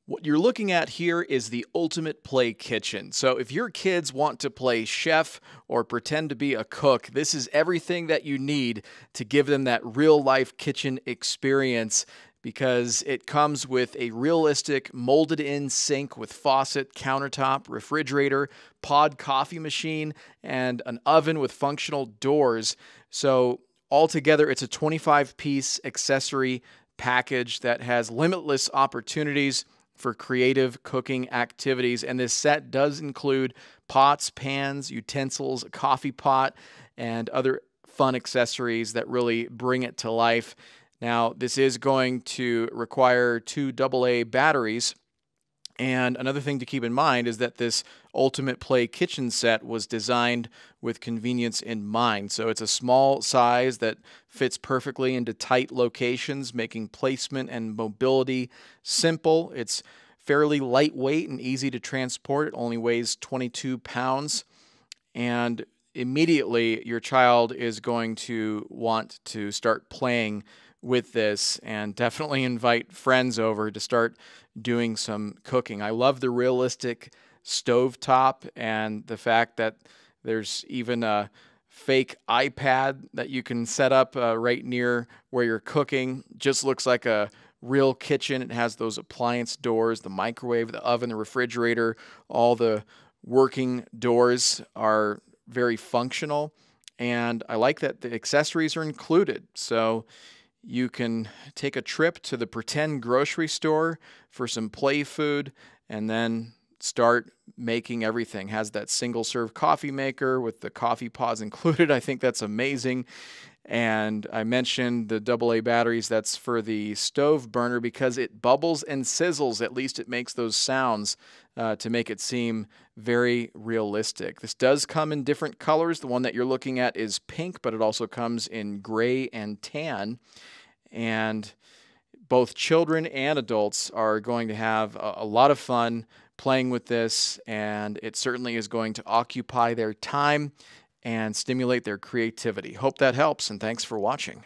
What you're looking at here is the ultimate play kitchen. So if your kids want to play chef or pretend to be a cook, this is everything that you need to give them that real life kitchen experience because it comes with a realistic molded in sink with faucet, countertop, refrigerator, pod coffee machine, and an oven with functional doors. So altogether, it's a 25-piece accessory package that has limitless opportunities for creative cooking activities. And this set does include pots, pans, utensils, a coffee pot, and other fun accessories that really bring it to life. Now, this is going to require two AA batteries. And another thing to keep in mind is that this Ultimate Play kitchen set was designed with convenience in mind. So it's a small size that fits perfectly into tight locations, making placement and mobility simple. It's fairly lightweight and easy to transport. It only weighs 22 pounds. And immediately your child is going to want to start playing with this and definitely invite friends over to start doing some cooking. I love the realistic stovetop and the fact that there's even a fake iPad that you can set up right near where you're cooking. Just looks like a real kitchen. It has those appliance doors, the microwave, the oven, the refrigerator. All the working doors are very functional, and I like that the accessories are included. So you can take a trip to the pretend grocery store for some play food and then start making everything. Has that single serve coffee maker with the coffee pods included. I think that's amazing. And I mentioned the AA batteries. That's for the stove burner because it bubbles and sizzles. At least it makes those sounds to make it seem very realistic. This does come in different colors. The one that you're looking at is pink, but it also comes in gray and tan. And both children and adults are going to have a lot of fun playing with this, and it certainly is going to occupy their time and stimulate their creativity. Hope that helps, and thanks for watching.